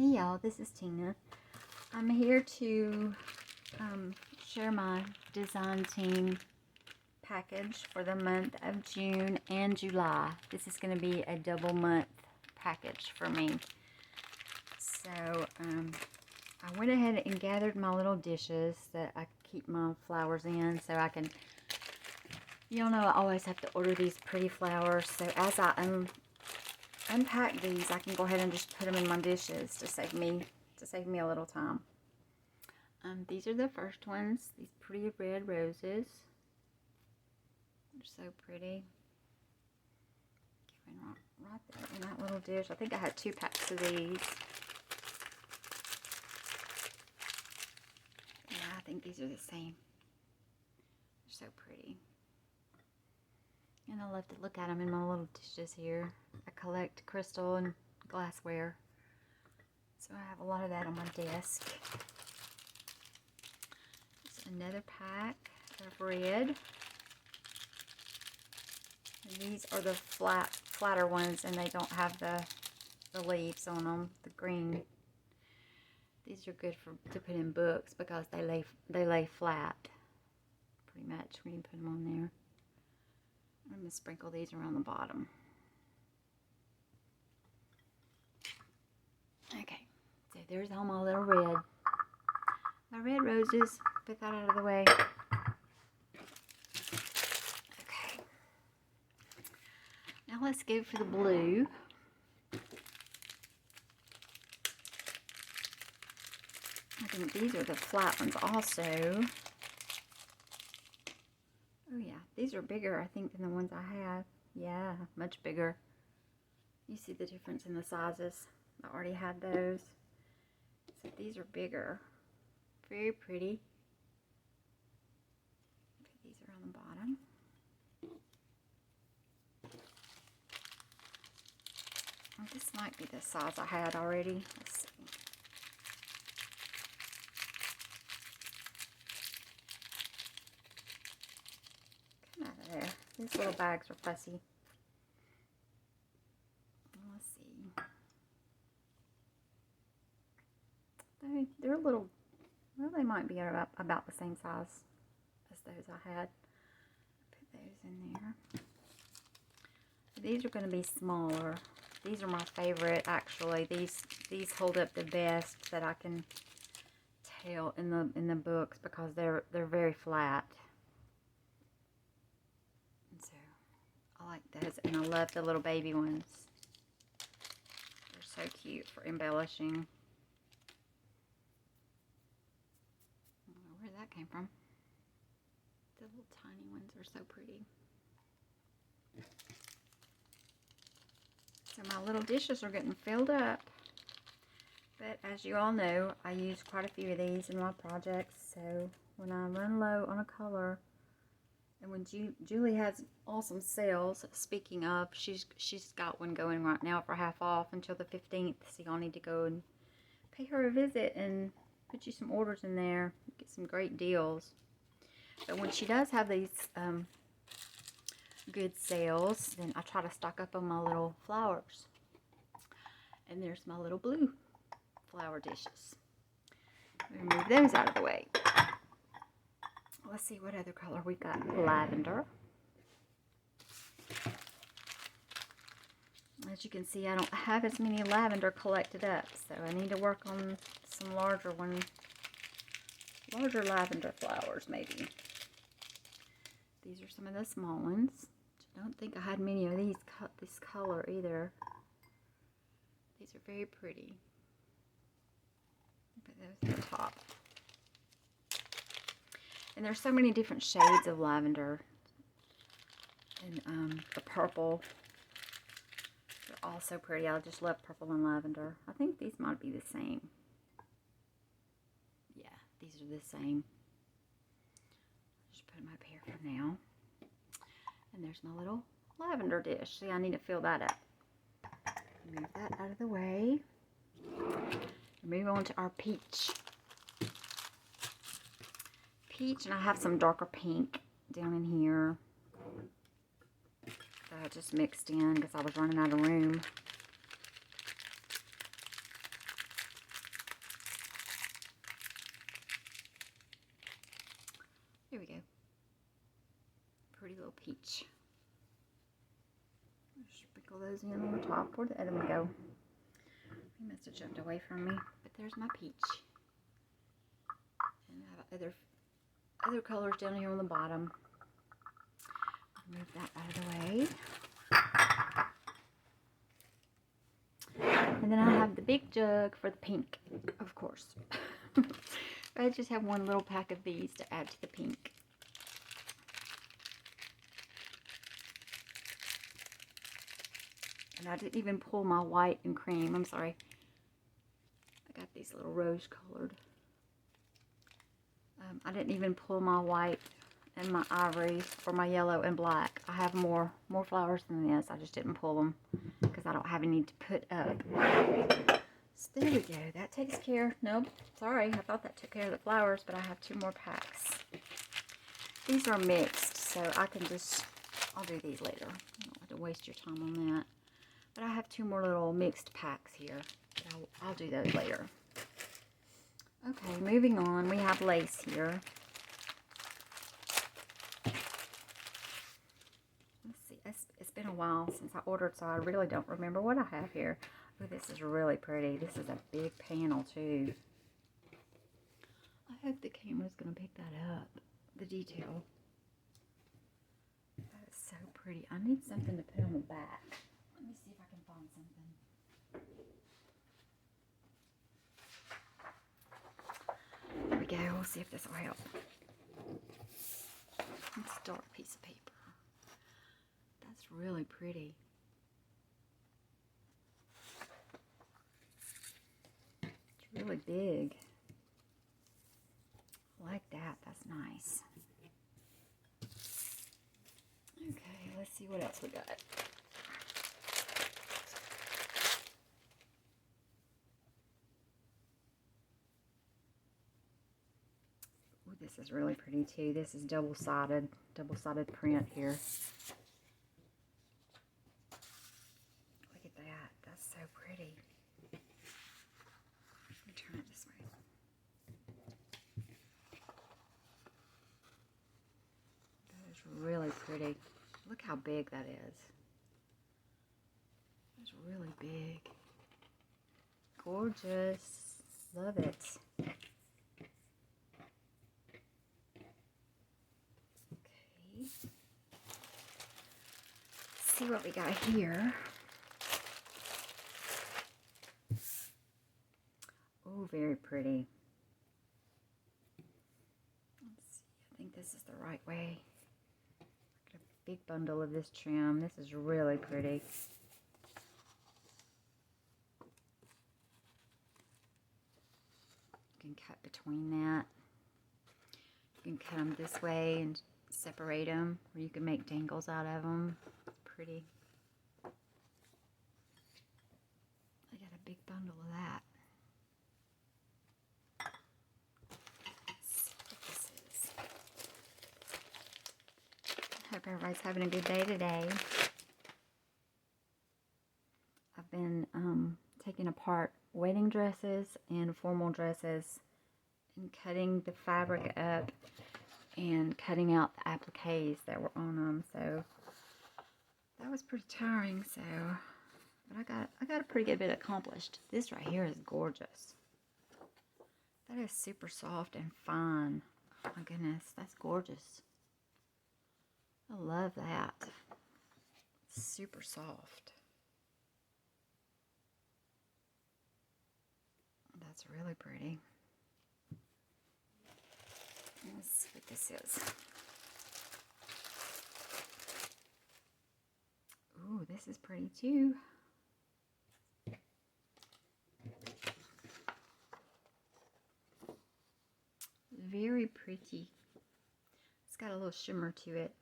Hey y'all, this is Tina. I'm here to share my design team package for the month of June and July. This is going to be a double month package for me. So I went ahead and gathered my little dishes that I keep my flowers in so I can, y'all know I always have to order these pretty flowers. So as I unpack these, I can go ahead and just put them in my dishes to save me a little time. These are the first ones. These pretty red roses. They're so pretty. Right there in that little dish. I think I had 2 packs of these. Yeah, I think these are the same. They're so pretty. And I love to look at them in my little dishes here. I collect crystal and glassware. So I have a lot of that on my desk. Just another pack of red. And these are the flatter ones, and they don't have the leaves on them, the green. These are good to put in books because they lay flat pretty much when you put them on there. I'm going to sprinkle these around the bottom. Okay, so there's all my little my red roses. Put that out of the way. Okay, now let's go for the blue. I think these are the flat ones also. Oh yeah, these are bigger I think than the ones I have. Yeah, much bigger. You see the difference in the sizes. I already had those. So these are bigger. Very pretty. Put these around the bottom. Oh, this might be the size I had already. Let's see. Come out of there. These little bags are fussy. Let's see. They're a little, well, they might be about the same size as those I had. Put those in there. These are going to be smaller. These are my favorite, actually. These hold up the best that I can tell in the books because they're very flat. And so I like those, and I love the little baby ones. They're so cute for embellishing. I don't know where that came from. The little tiny ones are so pretty. So my little dishes are getting filled up. But as you all know, I use quite a few of these in my projects. So when I run low on a color, and when Julie has awesome sales, speaking of, she's got one going right now for half off until the 15th. So y'all need to go and pay her a visit and put you some orders in there. Get some great deals. But when she does have these good sales, then I try to stock up on my little flowers. And there's my little blue flower dishes. Move those out of the way. Let's see what other color we've got. Lavender. As you can see, I don't have as many lavender collected up, so I need to work on some larger lavender flowers maybe. These are some of the small ones. I don't think I had many of these this color either. These are very pretty. Put those at the top. And there's so many different shades of lavender. And the purple. They're all so pretty. I just love purple and lavender. I think these might be the same. Yeah, these are the same. Just put them up here for now. And there's my little lavender dish. See, I need to fill that up. Move that out of the way. Move on to our peach. Peach, and I have some darker pink down in here that I just mixed in because I was running out of room. There we go. Pretty little peach. Sprinkle those in on the top. Where'd the other one go? He must have jumped away from me. But there's my peach. And I have other colors down here on the bottom. Move that out of the way. And then I have the big jug for the pink, of course. I just have one little pack of these to add to the pink. And I didn't even pull my white and cream. I'm sorry. I got these little rose colored. I didn't even pull my white and my ivory or my yellow and black. I have more flowers than this. I just didn't pull them because I don't have any to put up. So there we go. That takes care. Nope. Sorry. I thought that took care of the flowers, but I have 2 more packs. These are mixed, so I can just, I'll do these later. I don't have to waste your time on that. But I have 2 more little mixed packs here. But I'll do those later. Okay, moving on. We have lace here. Let's see. It's been a while since I ordered, so I really don't remember what I have here. Oh, this is really pretty. This is a big panel, too. I hope the camera's going to pick that up. The detail. That is so pretty. I need something to put on the back. Let me see if I can find something. There we go. We'll see if this will help. It's a dark piece of paper. That's really pretty. It's really big. I like that. That's nice. Okay, let's see what else we got. Ooh, this is really pretty too. This is double-sided print here. Look at that. That's so pretty. Let me turn it this way. That is really pretty. Look how big that is. It's really big. Gorgeous. Love it. Okay. See what we got here. Oh, very pretty. Let's see. I think this is the right way. Got a big bundle of this trim. This is really pretty. You can cut between that. You can cut them this way and separate them, or you can make dangles out of them. Pretty. I got a big bundle of that. Let's see what this is. Hope everybody's having a good day today. I've been taking apart wedding dresses and formal dresses and cutting the fabric up and cutting out the appliques that were on them. So that was pretty tiring. So, but I got a pretty good bit accomplished. This right here is gorgeous. That is super soft and fine. Oh my goodness, that's gorgeous. I love that. It's super soft. That's really pretty. Let's see what this is. Ooh, this is pretty too. Very pretty. It's got a little shimmer to it.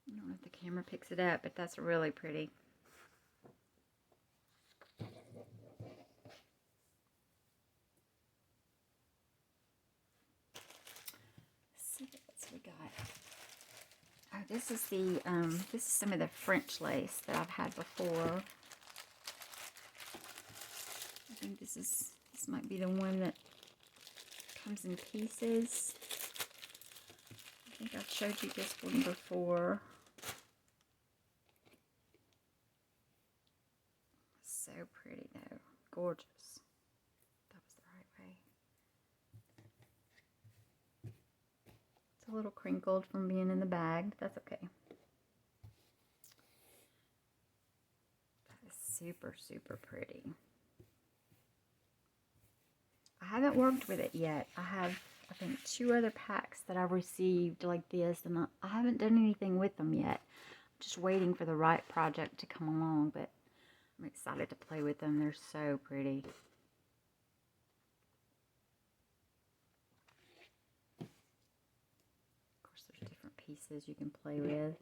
I don't know if the camera picks it up, but that's really pretty. We got. Oh, this is the this is some of the French lace that I've had before. I think this might be the one that comes in pieces. think I've showed you this one before. So pretty though. Gorgeous. That was the right way. It's a little crinkled from being in the bag, but that's okay. That is super, super pretty. I haven't worked with it yet. I have, I think, 2 other packs that I've received like this, and I haven't done anything with them yet. I'm just waiting for the right project to come along, but I'm excited to play with them. They're so pretty. Of course, there's different pieces you can play with.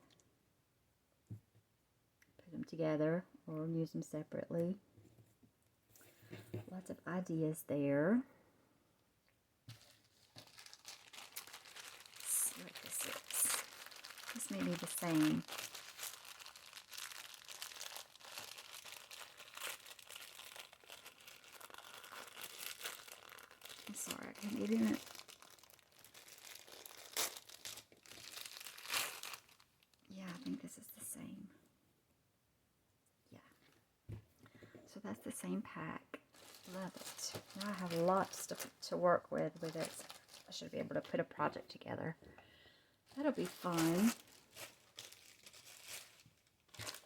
Put them together or use them separately. Lots of ideas there. Let's see what this is. This may be the same. I'm sorry, I can't get in it. Yeah, I think this is the same. Yeah. So that's the same pack. Love it. Now I have lots to work with it. I should be able to put a project together. That'll be fun.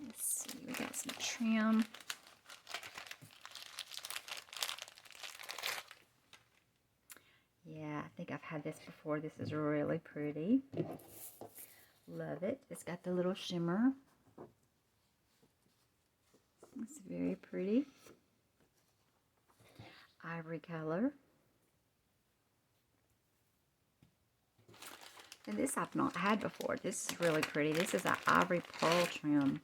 Let's see, we got some trim. Yeah, I think I've had this before. This is really pretty. Love it. It's got the little shimmer. It's very pretty. Ivory color. And this I've not had before. This is really pretty. This is an ivory pearl trim.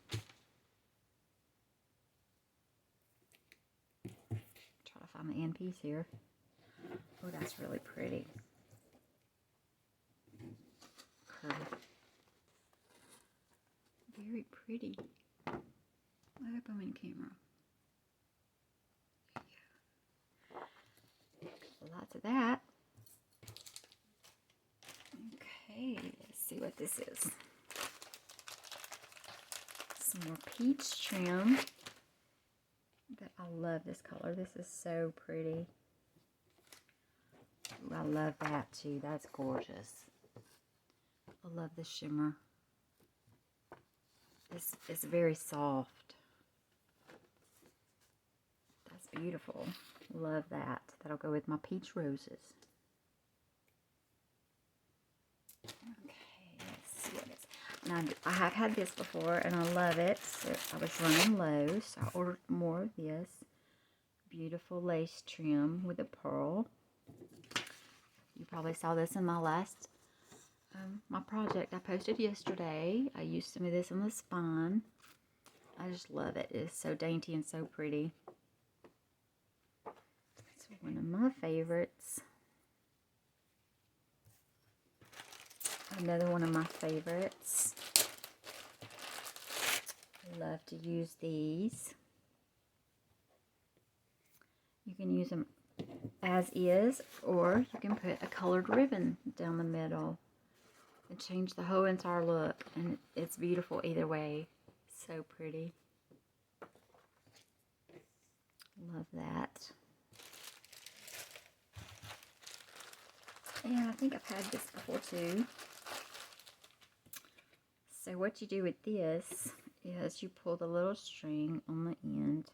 Try to find the end piece here. Oh, that's really pretty. Curve. Very pretty. I hope I'm in camera. Lots of that. Okay, let's see what this is. Some more peach trim. I love this color. This is so pretty. Ooh, I love that too. That's gorgeous. I love the shimmer. It's very soft. That's beautiful. Love that. That'll go with my peach roses. Okay, let's see what it is. Now, I have had this before and I love it. So I was running low, so I ordered more of this. Beautiful lace trim with a pearl. You probably saw this in my last my project I posted yesterday. I used some of this on the spine. I just love it. It's so dainty and so pretty. It's one of my favorites. Another one of my favorites. I love to use these. You can use them as is, or you can put a colored ribbon down the middle and change the whole entire look, and it's beautiful either way. So pretty. Love that. And I think I've had this before too. So what you do with this is you pull the little string on the end.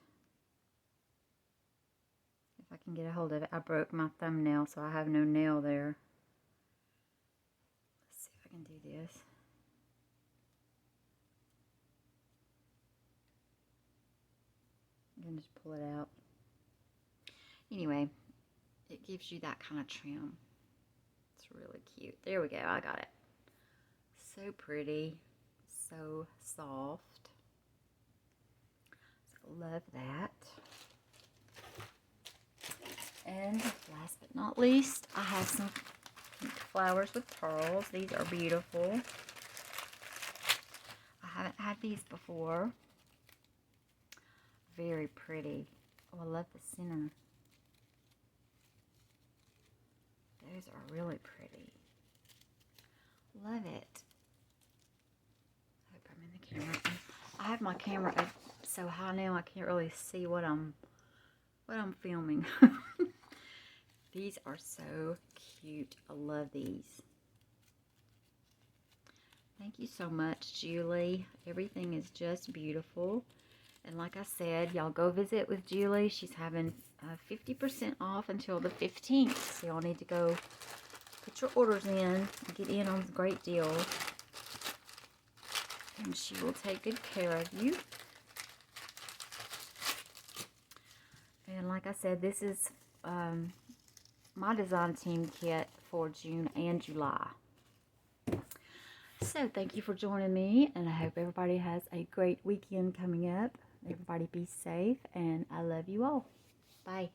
If I can get a hold of it. I broke my thumbnail, so I have no nail there. Let's see if I can do this. You can just pull it out. Anyway, it gives you that kind of trim. It's really cute. There we go. I got it. So pretty. So soft. So love that. And last but not least, I have some pink flowers with pearls. These are beautiful. I haven't had these before. Very pretty. Oh, I love the center. Those are really pretty. Love it. I hope I'm in the camera. I have my camera up so high now I can't really see what I'm filming. These are so cute. I love these. Thank you so much, Julie. Everything is just beautiful. And like I said, y'all go visit with Julie. She's having 50% off until the 15th. So y'all need to go put your orders in and get in on a great deal. And she will take good care of you. And like I said, this is my design team kit for June and July. So thank you for joining me, and I hope everybody has a great weekend coming up. Everybody be safe, and I love you all. Bye.